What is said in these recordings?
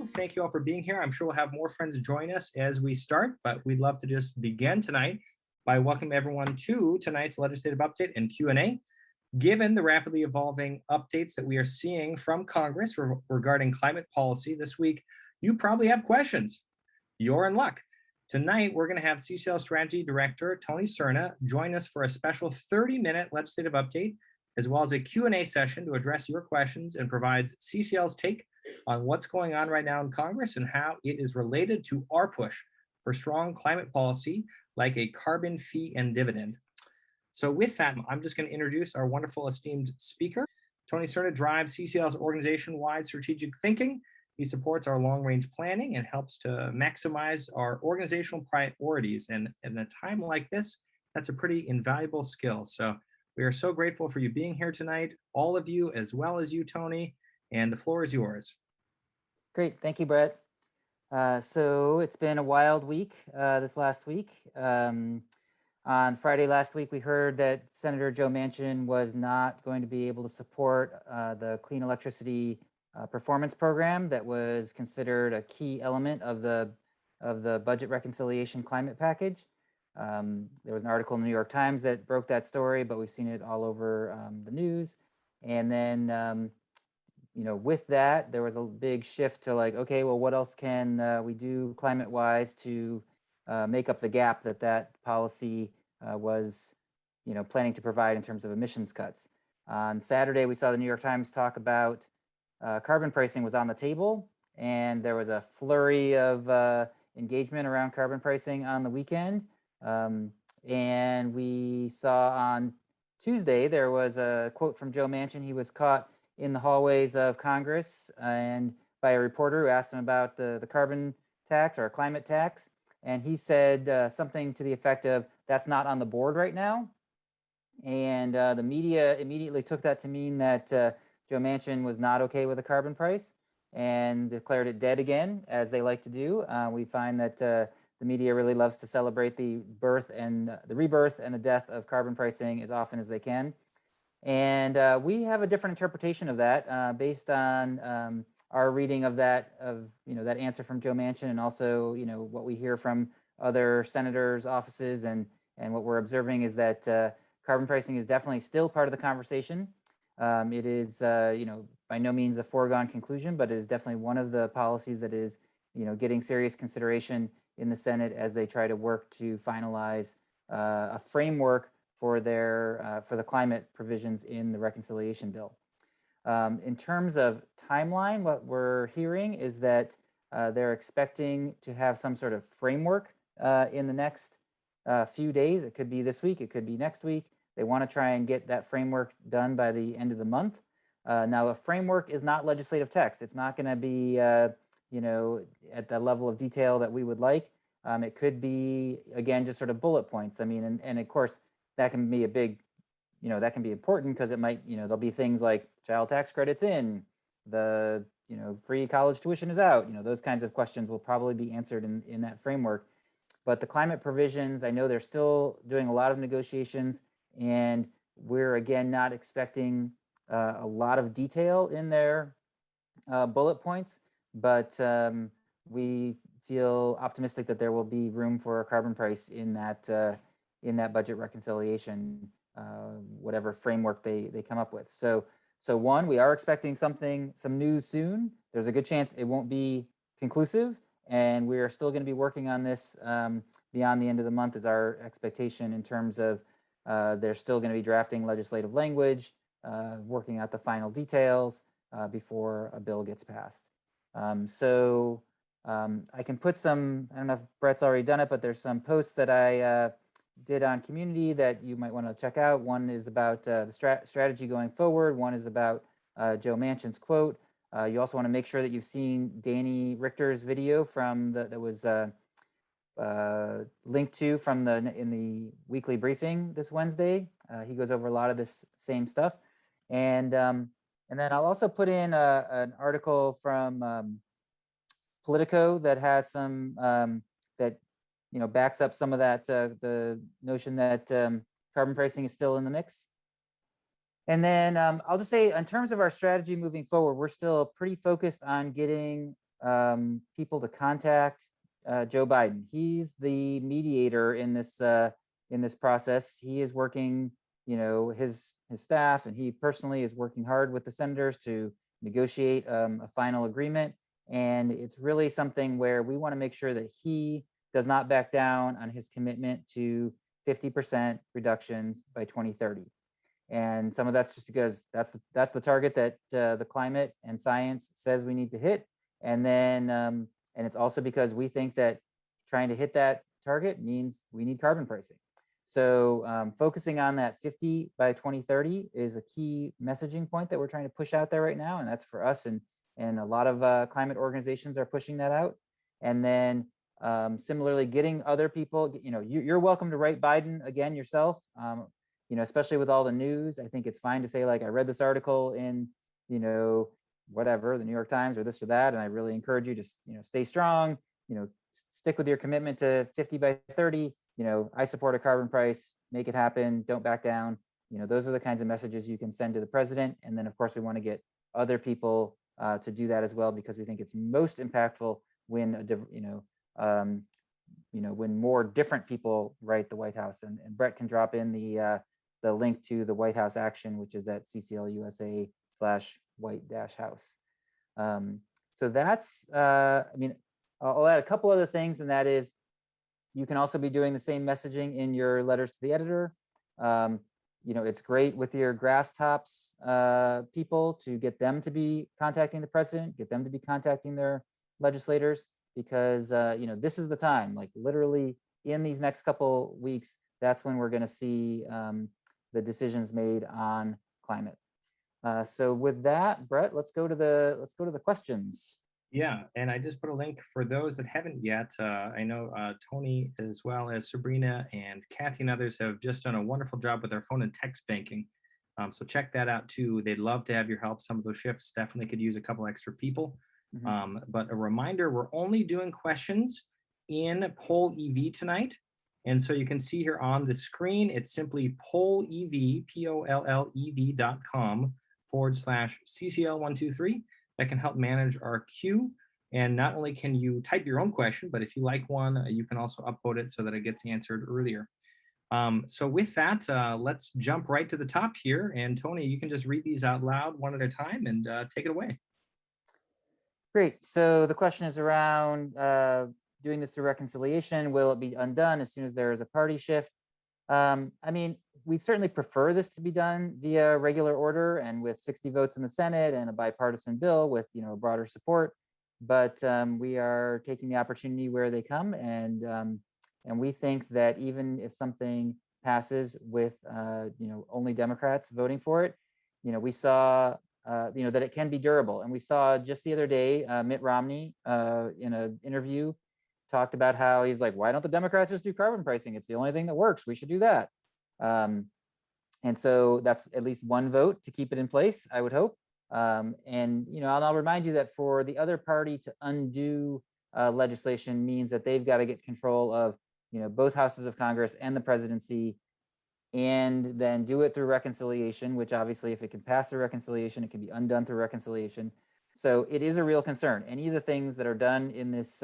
Thank you all for being here. I'm sure we'll have more friends join us as we start, but we'd love to just begin tonight by welcoming everyone to tonight's legislative update and Q&A. Given the rapidly evolving updates that we are seeing from Congress regarding climate policy this week, you probably have questions. You're in luck. Tonight, we're going to have CCL Strategy Director Tony Sirna join us for a special 30-minute legislative update, as well as a Q&A session to address your questions and provides CCL's take on what's going on right now in Congress and how it is related to our push for strong climate policy like a carbon fee and dividend. So with that, I'm just going to introduce our wonderful esteemed speaker. Tony Sirna drives CCL's organization-wide strategic thinking. He supports our long-range planning and helps to maximize our organizational priorities. And in a time like this, that's a pretty invaluable skill. So we are so grateful for you being here tonight, all of you, as well as you, Tony, and the floor is yours. Great, thank you, Brett. So it's been a wild week this last week. On Friday last week, we heard that Senator Joe Manchin was not going to be able to support the clean electricity performance program that was considered a key element of the budget reconciliation climate package. There was an article in the New York Times that broke that story, but we've seen it all over the news. And then, with that, there was a big shift to like, okay, well, what else can we do climate-wise to make up the gap that policy was, planning to provide in terms of emissions cuts. On Saturday, we saw the New York Times talk about carbon pricing was on the table, and there was a flurry of engagement around carbon pricing on the weekend. And we saw on Tuesday, there was a quote from Joe Manchin. He was caught in the hallways of Congress and by a reporter who asked him about the carbon tax or a climate tax. And he said something to the effect of, that's not on the board right now. And the media immediately took that to mean that Joe Manchin was not okay with the carbon price and declared it dead again, as they like to do. We find that the media really loves to celebrate the rebirth and the death of carbon pricing as often as they can. And we have a different interpretation of that based on our reading of that answer from Joe Manchin, and also what we hear from other senators' offices, and what we're observing is that carbon pricing is definitely still part of the conversation. It is by no means a foregone conclusion, but it is definitely one of the policies that is getting serious consideration in the Senate as they try to work to finalize a framework for the climate provisions in the reconciliation bill. In terms of timeline, what we're hearing is that they're expecting to have some sort of framework in the next few days. It could be this week, it could be next week. They want to try and get that framework done by the end of the month. Now, a framework is not legislative text. It's not going to be, at the level of detail that we would like. It could be, again, just sort of bullet points. I mean, and of course, that can be a big, that can be important because it might, there'll be things like child tax credits in, the, free college tuition is out. Those kinds of questions will probably be answered in that framework. But the climate provisions, I know they're still doing a lot of negotiations, and we're, again, not expecting a lot of detail in their bullet points, but we feel optimistic that there will be room for a carbon price in that budget reconciliation, whatever framework they come up with. So one, we are expecting some news soon. There's a good chance it won't be conclusive, and we are still going to be working on this beyond the end of the month is our expectation, in terms of they're still going to be drafting legislative language, working out the final details before a bill gets passed. I can put some, I don't know if Brett's already done it, but there's some posts that I did on Community that you might want to check out. One is about the strategy going forward. One is about Joe Manchin's quote. You also want to make sure that you've seen Danny Richter's video that was linked to in the weekly briefing this Wednesday. He goes over a lot of this same stuff. And then I'll also put in an article from Politico that has some that backs up some of that, the notion that carbon pricing is still in the mix. And then I'll just say, in terms of our strategy moving forward, we're still pretty focused on getting people to contact Joe Biden. He's the mediator in this process. He is working, his staff, and he personally is working hard with the senators to negotiate a final agreement. And it's really something where we want to make sure that he does not back down on his commitment to 50% reductions by 2030. And some of that's just because that's the target that the climate and science says we need to hit. And then and it's also because we think that trying to hit that target means we need carbon pricing. So focusing on that 50 by 2030 is a key messaging point that we're trying to push out there right now. And that's for us, and a lot of climate organizations are pushing that out. And then similarly, getting other people, you're welcome to write Biden again yourself. Especially with all the news, I think it's fine to say, like, I read this article in, whatever, the New York Times or this or that, and I really encourage you to, stay strong, stick with your commitment to 50 by 30. I support a carbon price, make it happen, don't back down. Those are the kinds of messages you can send to the president. And then, of course, we want to get other people to do that as well, because we think it's most impactful when, when more different people write the White House. And Brett can drop in the link to the White House action, which is at cclusa/white-house. So that's, I'll add a couple other things, and that is, you can also be doing the same messaging in your letters to the editor. It's great with your grass tops people to get them to be contacting the president, get them to be contacting their legislators, because this is the time, like literally in these next couple weeks, that's when we're going to see the decisions made on climate. So with that, Brett, let's go to the questions. Yeah, and I just put a link for those that haven't yet. I know Tony, as well as Sabrina and Kathy and others, have just done a wonderful job with our phone and text banking. So check that out too. They'd love to have your help. Some of those shifts definitely could use a couple extra people. Mm-hmm. But a reminder, we're only doing questions in Poll EV tonight. And so you can see here on the screen, it's simply pollev, pollev.com/CCL123. That can help manage our queue. And not only can you type your own question, but if you like one, you can also upvote it so that it gets answered earlier. So with that, let's jump right to the top here. And Tony, you can just read these out loud one at a time and take it away. Great. So the question is around doing this through reconciliation. Will it be undone as soon as there is a party shift? We certainly prefer this to be done via regular order and with 60 votes in the Senate and a bipartisan bill with broader support. But we are taking the opportunity where they come, and we think that even if something passes with only Democrats voting for it, we saw that it can be durable. And we saw just the other day Mitt Romney in an interview talked about how he's like, why don't the Democrats just do carbon pricing? It's the only thing that works. We should do that. And so that's at least one vote to keep it in place, I would hope. And I'll remind you that for the other party to undo legislation means that they've got to get control of both houses of Congress and the presidency, and then do it through reconciliation, which obviously if it can pass through reconciliation, it can be undone through reconciliation. So it is a real concern. Any of the things that are done in this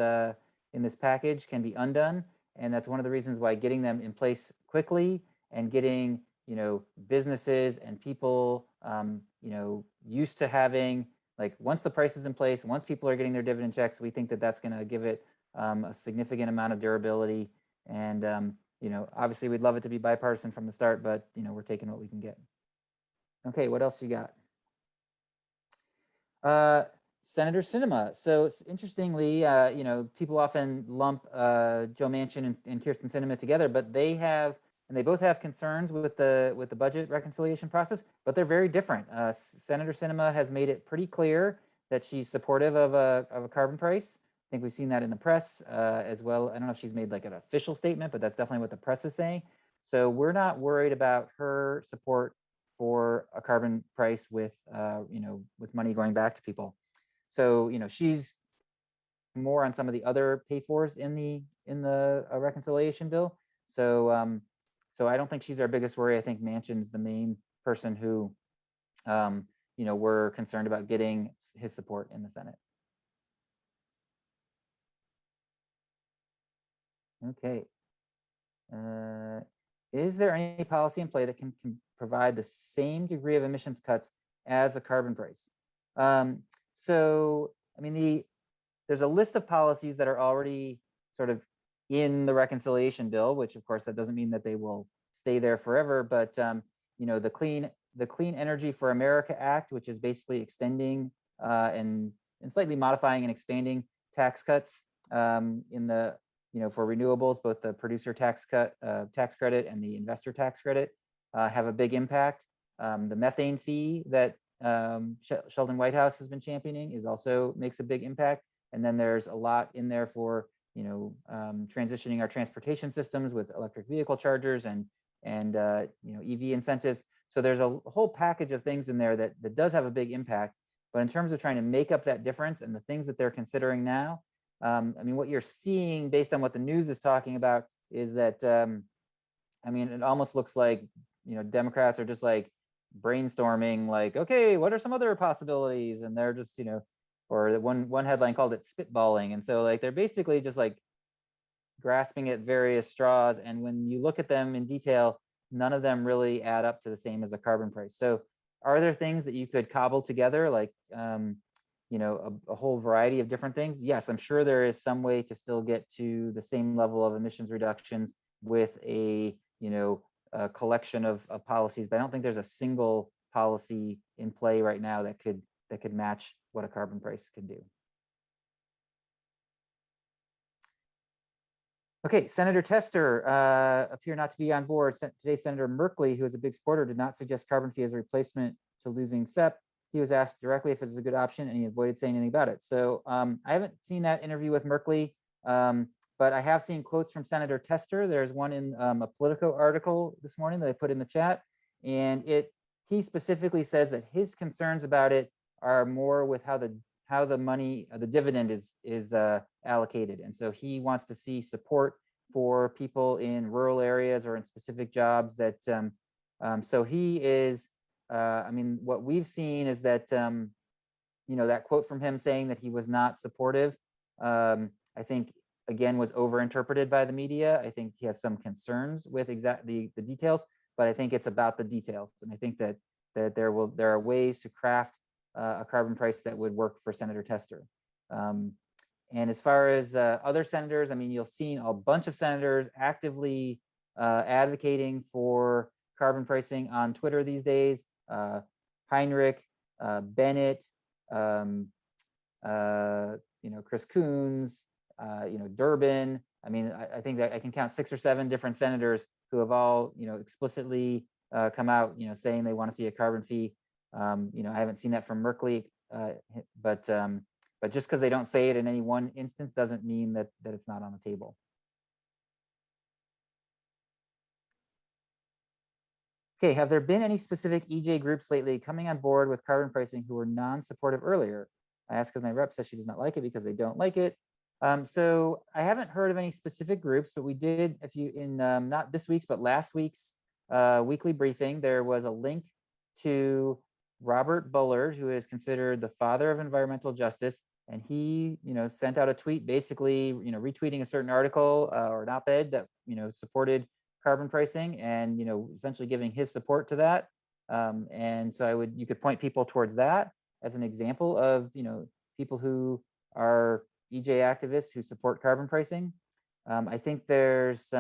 package can be undone. And that's one of the reasons why getting them in place quickly and getting, businesses and people, used to having, like, once the price is in place, once people are getting their dividend checks, we think that that's going to give it a significant amount of durability. And, obviously we'd love it to be bipartisan from the start, but, we're taking what we can get. Okay, what else you got? Senator Sinema. So interestingly, people often lump Joe Manchin and Kyrsten Sinema together, but they both have concerns with the budget reconciliation process, but they're very different. Senator Sinema has made it pretty clear that she's supportive of a carbon price. I think we've seen that in the press as well. I don't know if she's made like an official statement, but that's definitely what the press is saying. So we're not worried about her support for a carbon price with with money going back to people. So she's more on some of the other pay-fors in the reconciliation bill. So I don't think she's our biggest worry. I think Manchin's the main person who we're concerned about getting his support in the Senate. Okay. Uh, is there any policy in play that can provide the same degree of emissions cuts as a carbon price? So, I mean, there's a list of policies that are already sort of in the reconciliation bill, which of course that doesn't mean that they will stay there forever. But the Clean Energy for America Act, which is basically extending and slightly modifying and expanding tax cuts in the for renewables, both the producer tax credit and the investor tax credit have a big impact. The methane fee that Sheldon Whitehouse has been championing is also makes a big impact. And then there's a lot in there for transitioning our transportation systems with electric vehicle chargers and EV incentives. So there's a whole package of things in there that does have a big impact. But in terms of trying to make up that difference and the things that they're considering now, I mean, what you're seeing based on what the news is talking about is that, I mean, it almost looks like, Democrats are just like brainstorming, like, okay, what are some other possibilities? And they're just, or one headline called it spitballing. And so like, they're basically just like grasping at various straws. And when you look at them in detail, none of them really add up to the same as a carbon price. So are there things that you could cobble together, like, a whole variety of different things? Yes, I'm sure there is some way to still get to the same level of emissions reductions with a collection of policies, but I don't think there's a single policy in play right now that could match what a carbon price could do. Okay, Senator Tester appear not to be on board. Today, Senator Merkley, who is a big supporter, did not suggest carbon fee as a replacement to losing SEP. He was asked directly if it was a good option, and he avoided saying anything about it. So I haven't seen that interview with Merkley, but I have seen quotes from Senator Tester. There's one in a Politico article this morning that I put in the chat, and he specifically says that his concerns about it are more with how the money, the dividend is allocated, and so he wants to see support for people in rural areas or in specific jobs. That so he is. I mean, what we've seen is that that quote from him saying that he was not supportive, I think again was overinterpreted by the media. I think he has some concerns with the details, but I think it's about the details, and I think that there are ways to craft a carbon price that would work for Senator Tester. And as far as other senators, I mean, you'll see a bunch of senators actively advocating for carbon pricing on Twitter these days. Heinrich, Bennett, Chris Coons, Durbin. I mean, I think that I can count 6 or 7 different senators who have all, explicitly come out, saying they want to see a carbon fee. I haven't seen that from Merkley, but just because they don't say it in any one instance doesn't mean that it's not on the table. Okay, have there been any specific EJ groups lately coming on board with carbon pricing who were non-supportive earlier? I asked because my rep says she does not like it because they don't like it. So I haven't heard of any specific groups, but we did, if you in not this week's, but last week's weekly briefing, there was a link to Robert Bullard, who is considered the father of environmental justice. And he, sent out a tweet basically, retweeting a certain article or an op-ed that, supported carbon pricing and, essentially giving his support to that. And so you could point people towards that as an example of, people who are EJ activists who support carbon pricing. I think there's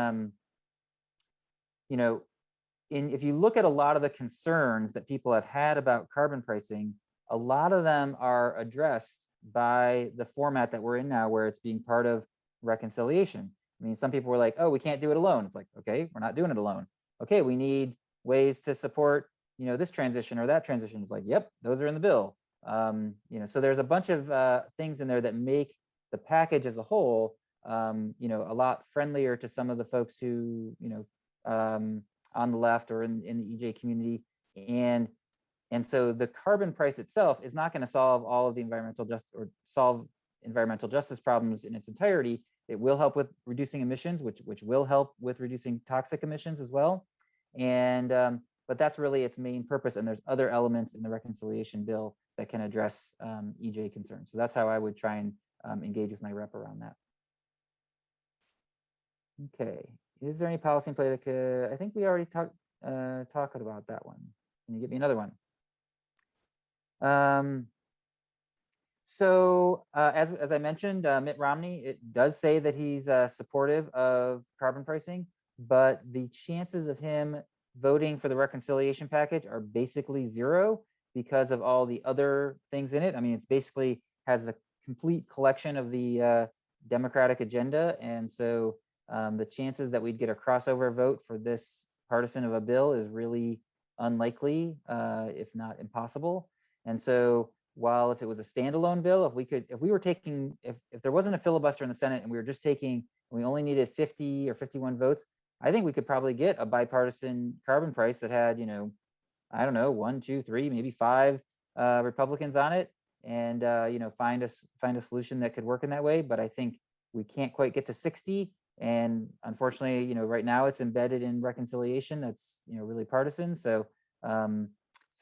if you look at a lot of the concerns that people have had about carbon pricing, a lot of them are addressed by the format that we're in now, where it's being part of reconciliation. I mean, some people were like, oh, we can't do it alone. It's like, okay, we're not doing it alone. Okay, we need ways to support, this transition or that transition. It's like, yep, those are in the bill. So there's a bunch of things in there that make the package as a whole, a lot friendlier to some of the folks who, on the left or in the EJ community. And so the carbon price itself is not going to solve all of the solve environmental justice problems in its entirety. It will help with reducing emissions, which will help with reducing toxic emissions as well. And but that's really its main purpose. And there's other elements in the reconciliation bill that can address EJ concerns. So that's how I would try and engage with my rep around that. Okay. Is there any policy in play that could, I think we already talked about that one. Can you give me another one? As I mentioned, Mitt Romney, it does say that he's supportive of carbon pricing, but the chances of him voting for the reconciliation package are basically zero because of all the other things in it. I mean, it's basically has the complete collection of the Democratic agenda, and so the chances that we'd get a crossover vote for this partisan of a bill is really unlikely, if not impossible. And so while if it was a standalone bill, if there wasn't a filibuster in the Senate and we only needed 50 or 51 votes, I think we could probably get a bipartisan carbon price that had, I don't know, 1, 2, 3, maybe 5 Republicans on it, and find a solution that could work in that way. But I think we can't quite get to 60. And unfortunately, right now it's embedded in reconciliation that's really partisan. So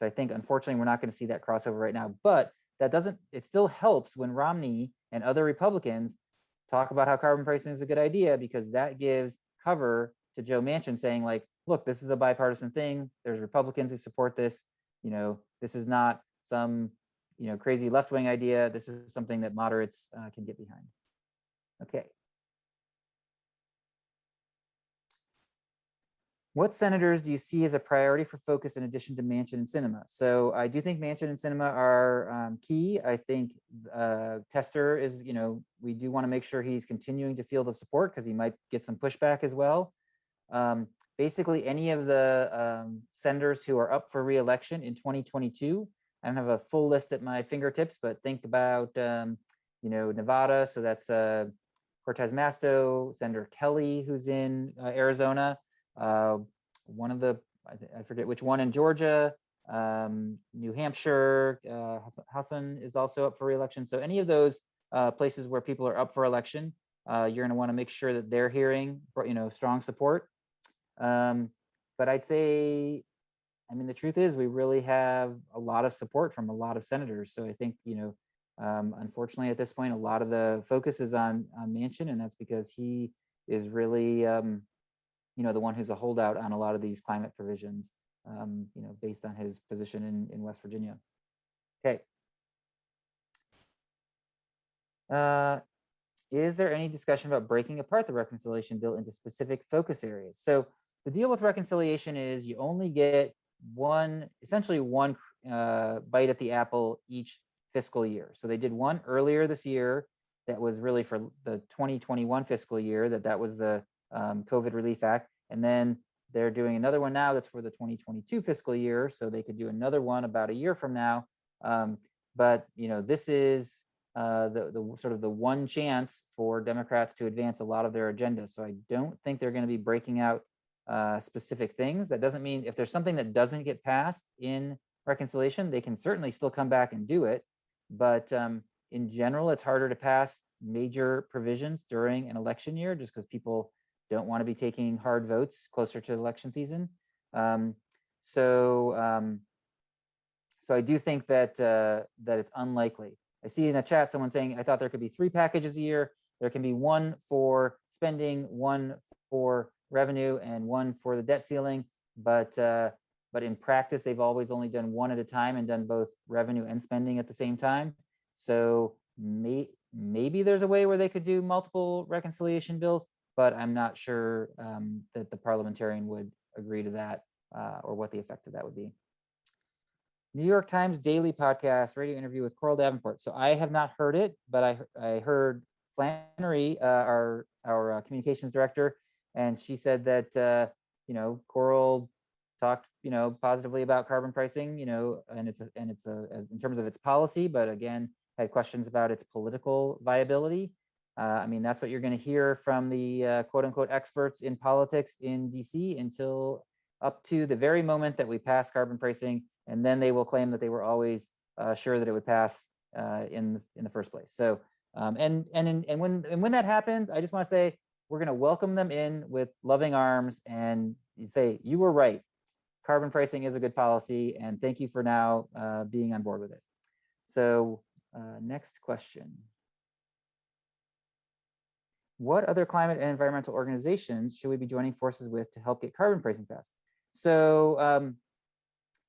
I think, unfortunately, we're not going to see that crossover right now. But it still helps when Romney and other Republicans talk about how carbon pricing is a good idea, because that gives cover to Joe Manchin saying, like, look, this is a bipartisan thing. There's Republicans who support this. This is not some, crazy left-wing idea. This is something that moderates can get behind. Okay. What senators do you see as a priority for focus in addition to Manchin and Sinema? So I do think Manchin and Sinema are key. I think Tester is, we do want to make sure he's continuing to feel the support because he might get some pushback as well. Basically, any of the senators who are up for re-election in 2022, I don't have a full list at my fingertips, but think about, Nevada. So that's Cortez Masto, Senator Kelly, who's in Arizona. One of the, I forget which one in Georgia, New Hampshire, Hassan is also up for re-election. So any of those places where people are up for election, you're going to want to make sure that they're hearing, strong support. But I'd say, the truth is we really have a lot of support from a lot of senators. So I think, unfortunately at this point, a lot of the focus is on Manchin, and that's because he is really, the one who's a holdout on a lot of these climate provisions, based on his position in West Virginia. Okay. Is there any discussion about breaking apart the reconciliation bill into specific focus areas? So the deal with reconciliation is you only get essentially one bite at the apple each fiscal year. So they did one earlier this year that was really for the 2021 fiscal year, that was the COVID Relief Act. And then they're doing another one now that's for the 2022 fiscal year. So they could do another one about a year from now. But this is the sort of the one chance for Democrats to advance a lot of their agenda. So I don't think they're going to be breaking out specific things. That doesn't mean if there's something that doesn't get passed in reconciliation, they can certainly still come back and do it. But in general, it's harder to pass major provisions during an election year just because people don't want to be taking hard votes closer to election season. So I do think that it's unlikely. I see in the chat someone saying, I thought there could be 3 packages a year. There can be one for spending, one for revenue, and one for the debt ceiling. But in practice, they've always only done one at a time and done both revenue and spending at the same time. So maybe there's a way where they could do multiple reconciliation bills, but I'm not sure that the parliamentarian would agree to that or what the effect of that would be. New York Times Daily Podcast radio interview with Coral Davenport. So I have not heard it, but I heard Flannery, our communications director, and she said that Coral talked positively about carbon pricing, and it's in terms of its policy, but again had questions about its political viability. That's what you're going to hear from the quote unquote experts in politics in DC until up to the very moment that we pass carbon pricing, and then they will claim that they were always sure that it would pass in the first place. So and when that happens, I just want to say we're going to welcome them in with loving arms and say you were right. Carbon pricing is a good policy, and thank you for now being on board with it. So next question. what other climate and environmental organizations should we be joining forces with to help get carbon pricing passed? So,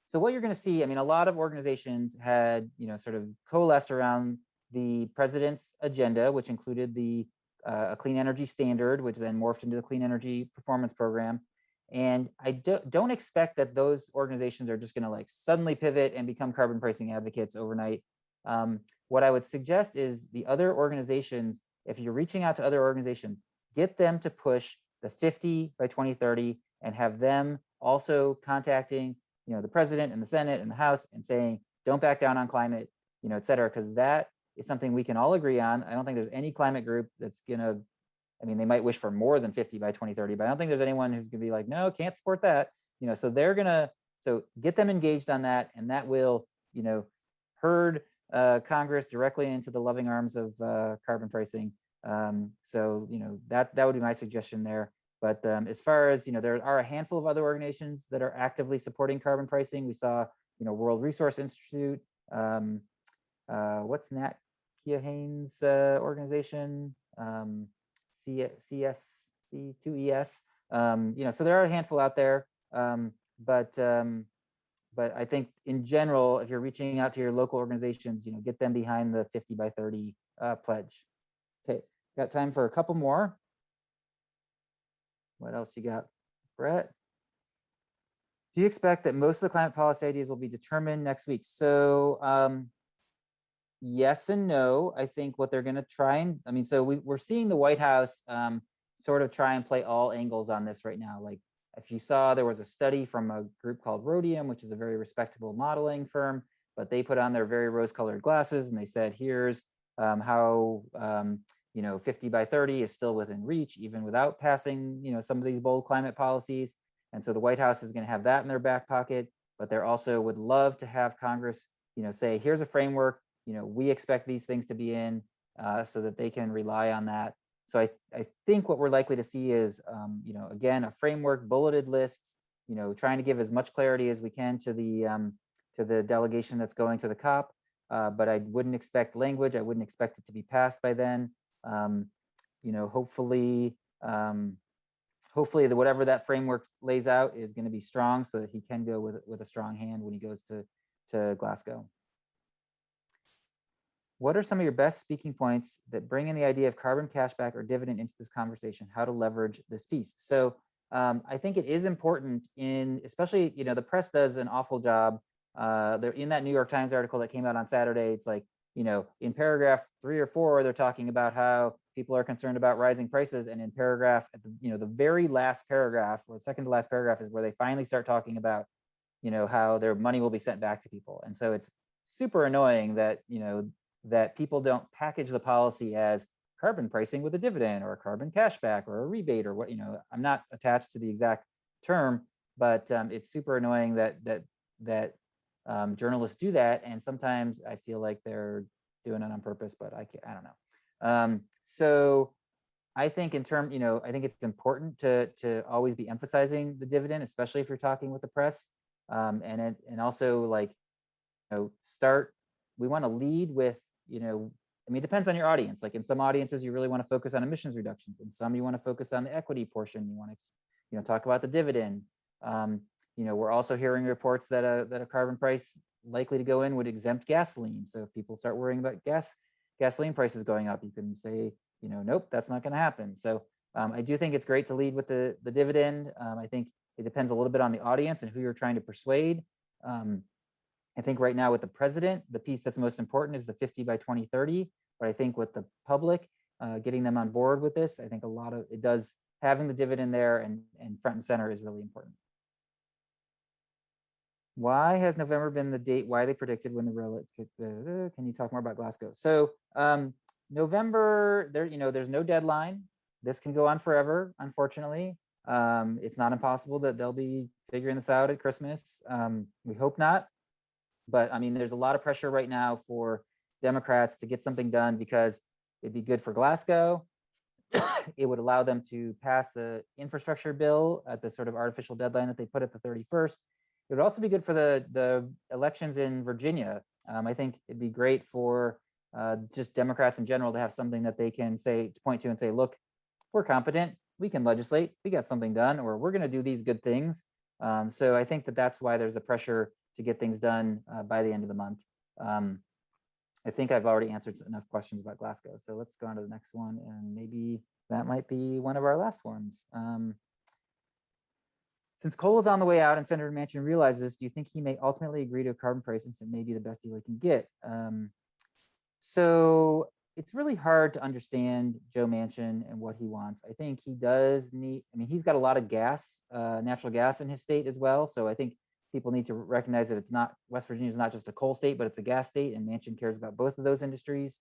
so what you're going to see, I mean, a lot of organizations had, sort of coalesced around the president's agenda, which included the a clean energy standard, which then morphed into the clean energy performance program. And I don't expect that those organizations are just going to like suddenly pivot and become carbon pricing advocates overnight. What I would suggest is the other organizations, if you're reaching out to other organizations, get them to push the 50 by 2030 and have them also contacting, the president and the Senate and the House and saying, don't back down on climate, et cetera, because that is something we can all agree on. I don't think there's any climate group that's gonna, I mean, they might wish for more than 50 by 2030, but I don't think there's anyone who's gonna be like, no, can't support that. So they're gonna, so get them engaged on that, and that will, herd Congress directly into the loving arms of carbon pricing. So, that would be my suggestion there. But as far as, there are a handful of other organizations that are actively supporting carbon pricing. We saw, World Resource Institute, what's Nat Keohane's organization, CSC2ES. So there are a handful out there, but I think in general, if you're reaching out to your local organizations, get them behind the 50 by 30 pledge. Okay, got time for a couple more. What else you got, Brett? Do you expect that most of the climate policy ideas will be determined next week? So yes and no. I think what they're going to try and, I mean, so we're seeing the White House sort of try and play all angles on this right now. Like if you saw, there was a study from a group called Rhodium, which is a very respectable modeling firm, but they put on their very rose-colored glasses and they said, here's how 50 by 30 is still within reach, even without passing, some of these bold climate policies. And so the White House is going to have that in their back pocket, but they're also would love to have Congress, say, here's a framework, we expect these things to be in so that they can rely on that. So I think what we're likely to see is, again, a framework, bulleted lists, trying to give as much clarity as we can to the delegation that's going to the COP. But I wouldn't expect language. I wouldn't expect it to be passed by then. Hopefully whatever that framework lays out is going to be strong so that he can go with a strong hand when he goes to Glasgow. What are some of your best speaking points that bring in the idea of carbon cashback or dividend into this conversation, how to leverage this piece? So I think it is important especially, the press does an awful job. They're in that New York Times article that came out on Saturday. It's like, in paragraph 3 or 4, they're talking about how people are concerned about rising prices. And in paragraph, at the very last paragraph, or second to last paragraph, is where they finally start talking about, how their money will be sent back to people. And so it's super annoying that, that people don't package the policy as carbon pricing with a dividend or a carbon cashback or a rebate or what, I'm not attached to the exact term, but it's super annoying that journalists do that. And sometimes I feel like they're doing it on purpose, but I don't know. So I think I think it's important to always be emphasizing the dividend, especially if you're talking with the press. And also like, we want to lead with, it depends on your audience. Like in some audiences, you really want to focus on emissions reductions. In some, you want to focus on the equity portion. You want to, talk about the dividend. We're also hearing reports that a carbon price likely to go in would exempt gasoline. So if people start worrying about gasoline prices going up, you can say, nope, that's not going to happen. So I do think it's great to lead with the dividend. I think it depends a little bit on the audience and who you're trying to persuade. I think right now with the president, the piece that's most important is the 50 by 2030. But I think with the public, getting them on board with this, I think having the dividend there and front and center is really important. Why has November been the date widely predicted when the relates? Can you talk more about Glasgow? So November, there's no deadline. This can go on forever, unfortunately. It's not impossible that they'll be figuring this out at Christmas. We hope not. But I mean, there's a lot of pressure right now for Democrats to get something done because it'd be good for Glasgow. It would allow them to pass the infrastructure bill at the sort of artificial deadline that they put at the 31st. It would also be good for the elections in Virginia. I think it'd be great for just Democrats in general to have something that they can say, to point to and say, look, we're competent, we can legislate, we got something done, or we're going to do these good things. So I think that that's why there's the pressure to get things done by the end of the month. I think I've already answered enough questions about Glasgow. So let's go on to the next one, and maybe that might be one of our last ones. Since coal is on the way out and Senator Manchin realizes this, do you think he may ultimately agree to a carbon price since it may be the best deal he can get? So it's really hard to understand Joe Manchin and what he wants. I think he does need, I mean, he's got a lot of gas, natural gas in his state as well. So I think people need to recognize that it's not, West Virginia is not just a coal state, but it's a gas state, and Manchin cares about both of those industries.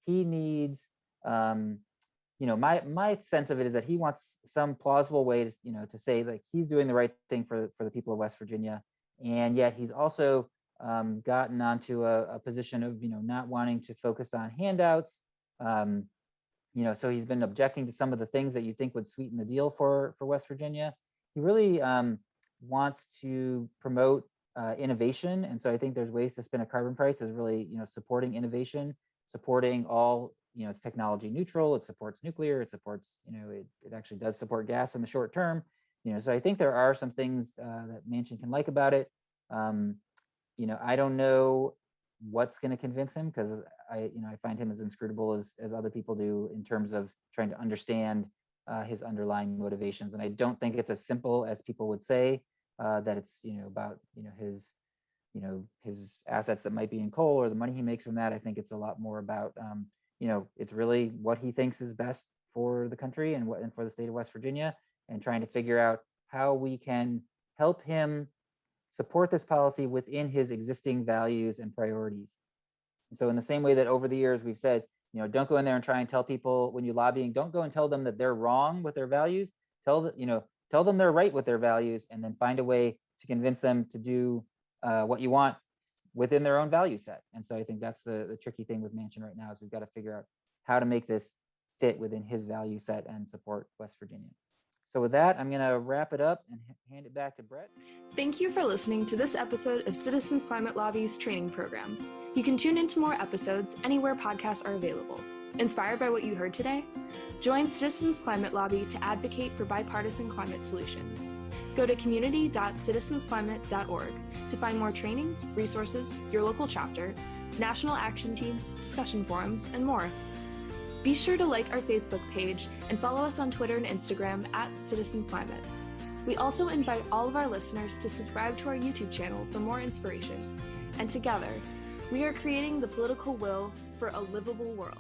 He needs, my sense of it is that he wants some plausible way to, to say like he's doing the right thing for the people of West Virginia. And yet he's also gotten onto a position of, not wanting to focus on handouts. So he's been objecting to some of the things that you think would sweeten the deal for West Virginia. He really wants to promote innovation. And so I think there's ways to spin a carbon price is really, supporting innovation, supporting all, it's technology neutral, it supports nuclear, it supports, it actually does support gas in the short term. So I think there are some things that Manchin can like about it. I don't know what's going to convince him, because I find him as inscrutable as other people do in terms of trying to understand his underlying motivations. And I don't think it's as simple as people would say, that it's, about, his assets that might be in coal or the money he makes from that. I think it's a lot more about, it's really what he thinks is best for the country and for the state of West Virginia, and trying to figure out how we can help him support this policy within his existing values and priorities. So in the same way that over the years we've said, don't go in there and try and tell people when you're lobbying, don't go and tell them that they're wrong with their values. Tell them they're right with their values, and then find a way to convince them to do what you want within their own value set. And so I think that's the tricky thing with Manchin right now, is we've got to figure out how to make this fit within his value set and support West Virginia. So with that, I'm going to wrap it up and hand it back to Brett. Thank you for listening to this episode of Citizens Climate Lobby's training program. You can tune into more episodes anywhere podcasts are available. Inspired by what you heard today? Join Citizens Climate Lobby to advocate for bipartisan climate solutions. Go to community.citizensclimate.org to find more trainings, resources, your local chapter, national action teams, discussion forums, and more. Be sure to like our Facebook page and follow us on Twitter and Instagram @CitizensClimate. We also invite all of our listeners to subscribe to our YouTube channel for more inspiration. And together, we are creating the political will for a livable world.